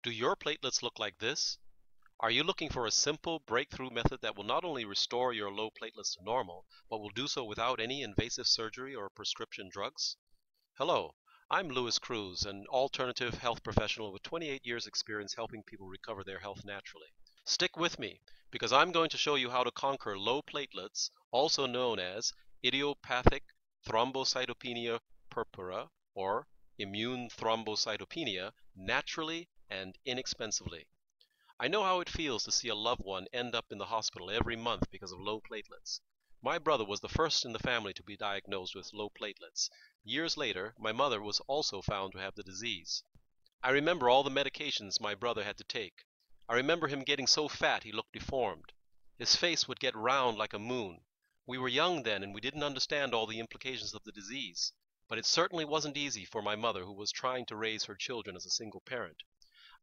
Do your platelets look like this? Are you looking for a simple breakthrough method that will not only restore your low platelets to normal, but will do so without any invasive surgery or prescription drugs? Hello, I'm Louis Cruz, an alternative health professional with 28 years experience helping people recover their health naturally. Stick with me, because I'm going to show you how to conquer low platelets, also known as idiopathic thrombocytopenia purpura, or immune thrombocytopenia, naturally and inexpensively. I know how it feels to see a loved one end up in the hospital every month because of low platelets. My brother was the first in the family to be diagnosed with low platelets. Years later, my mother was also found to have the disease. I remember all the medications my brother had to take. I remember him getting so fat he looked deformed. His face would get round like a moon. We were young then and we didn't understand all the implications of the disease. But it certainly wasn't easy for my mother, who was trying to raise her children as a single parent.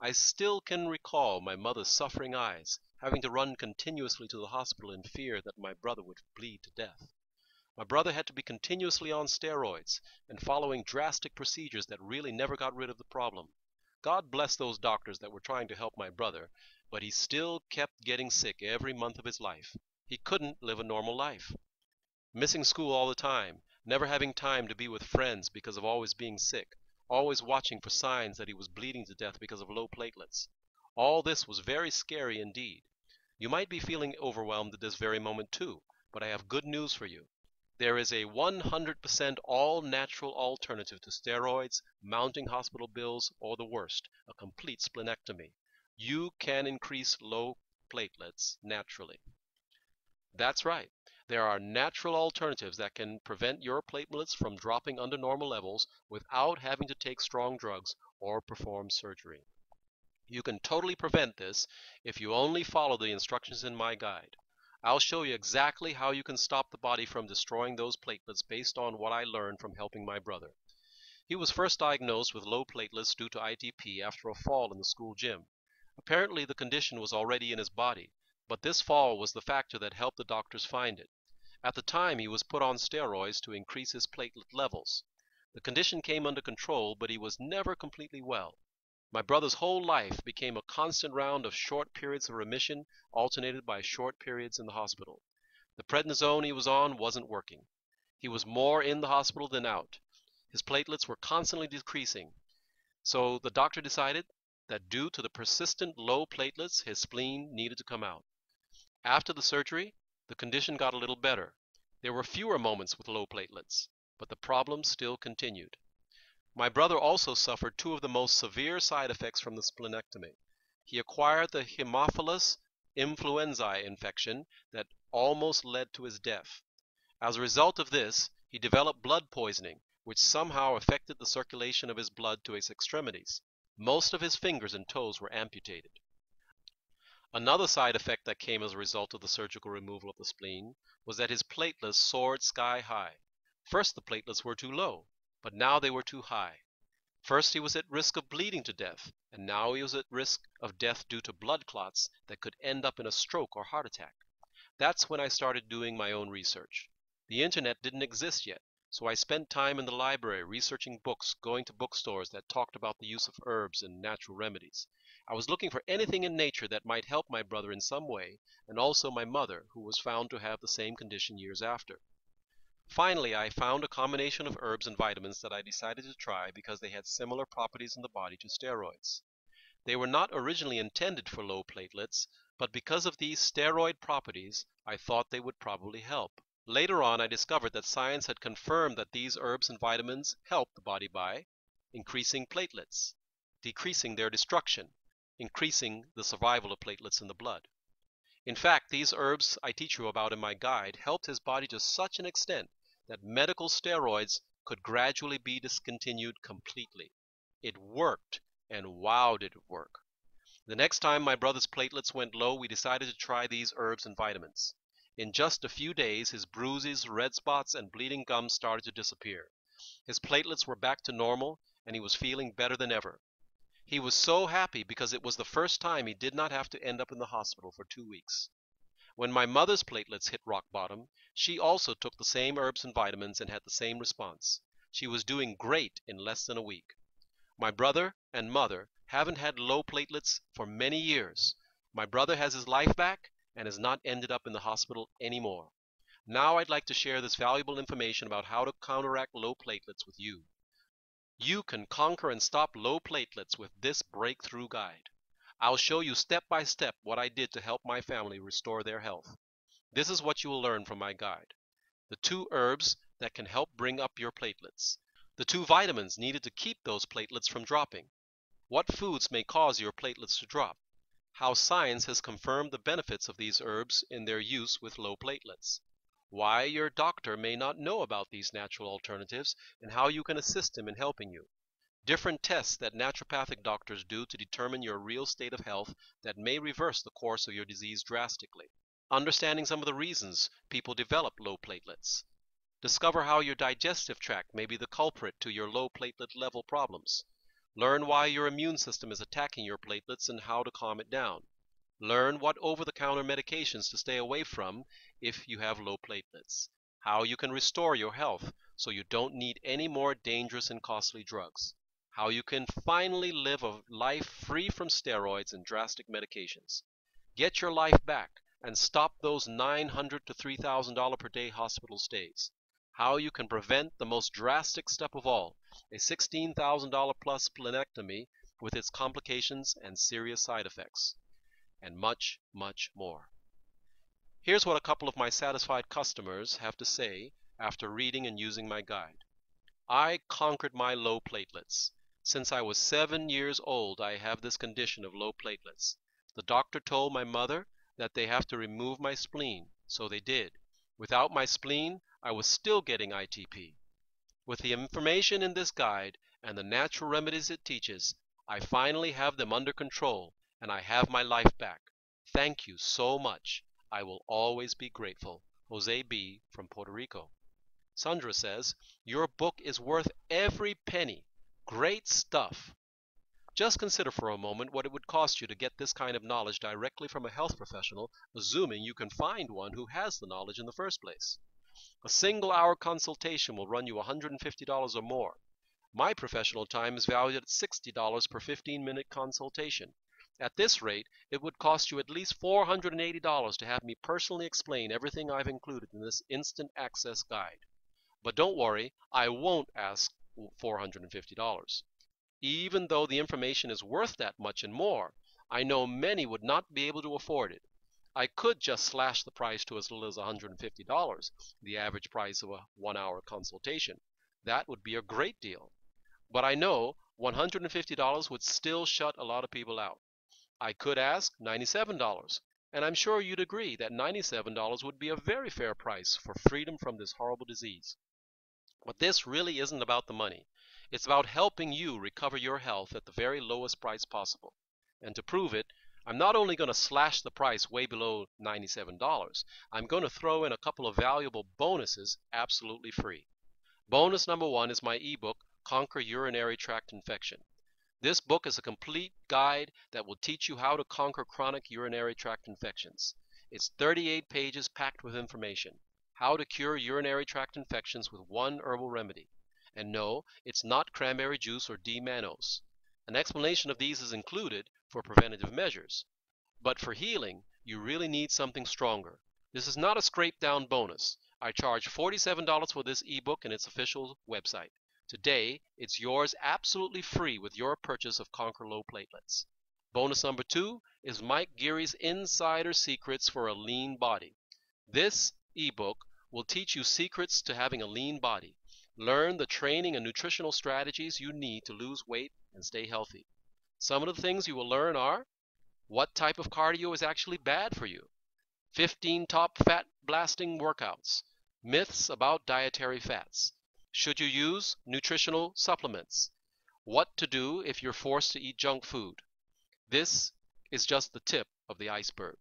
I still can recall my mother's suffering eyes, having to run continuously to the hospital in fear that my brother would bleed to death. My brother had to be continuously on steroids and following drastic procedures that really never got rid of the problem. God bless those doctors that were trying to help my brother, but he still kept getting sick every month of his life. He couldn't live a normal life. Missing school all the time, never having time to be with friends because of always being sick, always watching for signs that he was bleeding to death because of low platelets. All this was very scary indeed. You might be feeling overwhelmed at this very moment too, but I have good news for you. There is a 100% all-natural alternative to steroids, mounting hospital bills, or the worst, a complete splenectomy. You can increase low platelets naturally. That's right. There are natural alternatives that can prevent your platelets from dropping under normal levels without having to take strong drugs or perform surgery. You can totally prevent this if you only follow the instructions in my guide. I'll show you exactly how you can stop the body from destroying those platelets based on what I learned from helping my brother. He was first diagnosed with low platelets due to ITP after a fall in the school gym. Apparently the condition was already in his body, but this fall was the factor that helped the doctors find it. At the time, he was put on steroids to increase his platelet levels. The condition came under control, but he was never completely well. My brother's whole life became a constant round of short periods of remission, alternated by short periods in the hospital. The prednisone he was on wasn't working. He was more in the hospital than out. His platelets were constantly decreasing. So the doctor decided that due to the persistent low platelets, his spleen needed to come out. After the surgery, the condition got a little better. There were fewer moments with low platelets, but the problem still continued. My brother also suffered two of the most severe side effects from the splenectomy. He acquired the Haemophilus influenzae infection that almost led to his death. As a result of this, he developed blood poisoning, which somehow affected the circulation of his blood to his extremities. Most of his fingers and toes were amputated. Another side effect that came as a result of the surgical removal of the spleen was that his platelets soared sky high. First the platelets were too low, but now they were too high. First he was at risk of bleeding to death, and now he was at risk of death due to blood clots that could end up in a stroke or heart attack. That's when I started doing my own research. The internet didn't exist yet, so I spent time in the library researching books, going to bookstores that talked about the use of herbs and natural remedies. I was looking for anything in nature that might help my brother in some way, and also my mother, who was found to have the same condition years after. Finally, I found a combination of herbs and vitamins that I decided to try because they had similar properties in the body to steroids. They were not originally intended for low platelets, but because of these steroid properties, I thought they would probably help. Later on, I discovered that science had confirmed that these herbs and vitamins help the body by increasing platelets, decreasing their destruction, increasing the survival of platelets in the blood. In fact, these herbs I teach you about in my guide helped his body to such an extent that medical steroids could gradually be discontinued completely. It worked, and wow did it work. The next time my brother's platelets went low, we decided to try these herbs and vitamins. In just a few days, his bruises, red spots, and bleeding gums started to disappear. His platelets were back to normal, and he was feeling better than ever. He was so happy because it was the first time he did not have to end up in the hospital for 2 weeks. When my mother's platelets hit rock bottom, she also took the same herbs and vitamins and had the same response. She was doing great in less than a week. My brother and mother Haven't had low platelets for many years. My brother has his life back and has not ended up in the hospital anymore. Now I'd like to share this valuable information about how to counteract low platelets with you. You can conquer and stop low platelets with this breakthrough guide. I'll show you step by step what I did to help my family restore their health. This is what you will learn from my guide. The 2 herbs that can help bring up your platelets. The 2 vitamins needed to keep those platelets from dropping. What foods may cause your platelets to drop? How science has confirmed the benefits of these herbs in their use with low platelets. Why your doctor may not know about these natural alternatives and how you can assist him in helping you. Different tests that naturopathic doctors do to determine your real state of health that may reverse the course of your disease drastically. Understanding some of the reasons people develop low platelets. Discover how your digestive tract may be the culprit to your low platelet level problems. Learn why your immune system is attacking your platelets and how to calm it down. Learn what over-the-counter medications to stay away from if you have low platelets. How you can restore your health so you don't need any more dangerous and costly drugs. How you can finally live a life free from steroids and drastic medications. Get your life back and stop those $900 to $3,000 per day hospital stays. How you can prevent the most drastic step of all, a $16,000 plus splenectomy with its complications and serious side effects. And much, much more. Here's what a couple of my satisfied customers have to say after reading and using my guide. I conquered my low platelets. Since I was 7 years old, I have this condition of low platelets. The doctor told my mother that they have to remove my spleen, so they did. Without my spleen, I was still getting ITP. With the information in this guide and the natural remedies it teaches, I finally have them under control and I have my life back. Thank you so much. I will always be grateful. Jose B. from Puerto Rico. Sandra says, your book is worth every penny. Great stuff. Just consider for a moment what it would cost you to get this kind of knowledge directly from a health professional, assuming you can find one who has the knowledge in the first place. A single-hour consultation will run you $150 or more. My professional time is valued at $60 per 15-minute consultation. At this rate, it would cost you at least $480 to have me personally explain everything I've included in this instant access guide. But don't worry, I won't ask $450. Even though the information is worth that much and more, I know many would not be able to afford it. I could just slash the price to as little as $150, the average price of a 1-hour consultation. That would be a great deal. But I know $150 would still shut a lot of people out. I could ask $97, and I'm sure you'd agree that $97 would be a very fair price for freedom from this horrible disease. But this really isn't about the money. It's about helping you recover your health at the very lowest price possible. And to prove it, I'm not only going to slash the price way below $97, I'm going to throw in a couple of valuable bonuses absolutely free. Bonus number 1 is my ebook, Conquer Urinary Tract Infection. This book is a complete guide that will teach you how to conquer chronic urinary tract infections. It's 38 pages packed with information. How to cure urinary tract infections with one herbal remedy. And no, it's not cranberry juice or D-mannose. An explanation of these is included for preventative measures. But for healing, you really need something stronger. This is not a scrape-down bonus. I charge $47 for this ebook and its official website. Today, it's yours absolutely free with your purchase of Conquer Low Platelets. Bonus number 2 is Mike Geary's Insider Secrets for a Lean Body. This ebook will teach you secrets to having a lean body. Learn the training and nutritional strategies you need to lose weight and stay healthy. Some of the things you will learn are what type of cardio is actually bad for you, 15 top fat blasting workouts, myths about dietary fats, should you use nutritional supplements, what to do if you're forced to eat junk food. This is just the tip of the iceberg.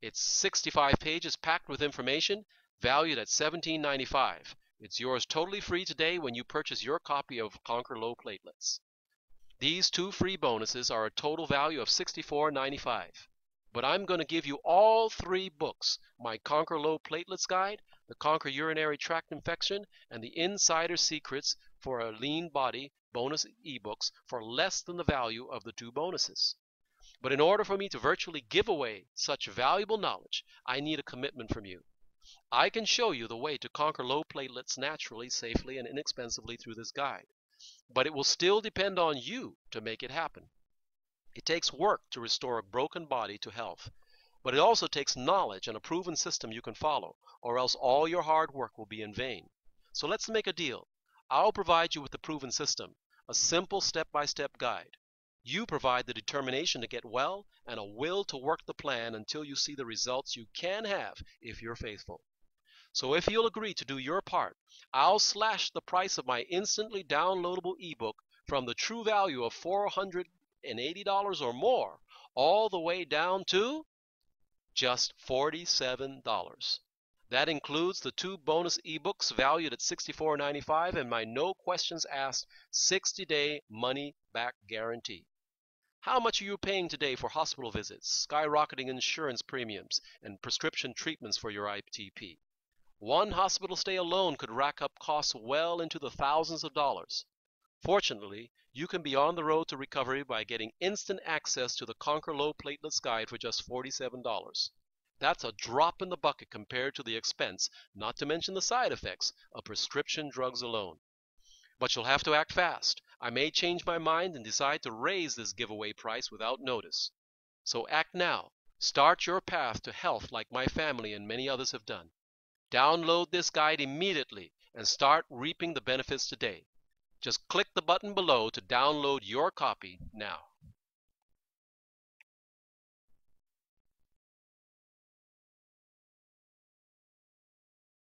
It's 65 pages packed with information, valued at $17.95. It's yours totally free today when you purchase your copy of Conquer Low Platelets. These 2 free bonuses are a total value of $64.95. But I'm going to give you all 3 books, my Conquer Low Platelets Guide, the Conquer Urinary Tract Infection, and the Insider Secrets for a lean body bonus ebooks for less than the value of the 2 bonuses. But in order for me to virtually give away such valuable knowledge, I need a commitment from you. I can show you the way to conquer low platelets naturally, safely, and inexpensively through this guide. But it will still depend on you to make it happen. It takes work to restore a broken body to health, but it also takes knowledge and a proven system you can follow, or else all your hard work will be in vain. So let's make a deal. I'll provide you with the proven system, a simple step-by-step guide. You provide the determination to get well and a will to work the plan until you see the results you can have if you're faithful. So if you'll agree to do your part, I'll slash the price of my instantly downloadable ebook from the true value of $480 or more all the way down to just $47. That includes the 2 bonus ebooks valued at $64.95 and my no questions asked 60-day money-back guarantee. How much are you paying today for hospital visits, skyrocketing insurance premiums, and prescription treatments for your ITP? One hospital stay alone could rack up costs well into the thousands of dollars. Fortunately, you can be on the road to recovery by getting instant access to the Conquer Low Platelets Guide for just $47. That's a drop in the bucket compared to the expense, not to mention the side effects, of prescription drugs alone. But you'll have to act fast. I may change my mind and decide to raise this giveaway price without notice. So act now. Start your path to health like my family and many others have done. Download this guide immediately and start reaping the benefits today. Just click the button below to download your copy now.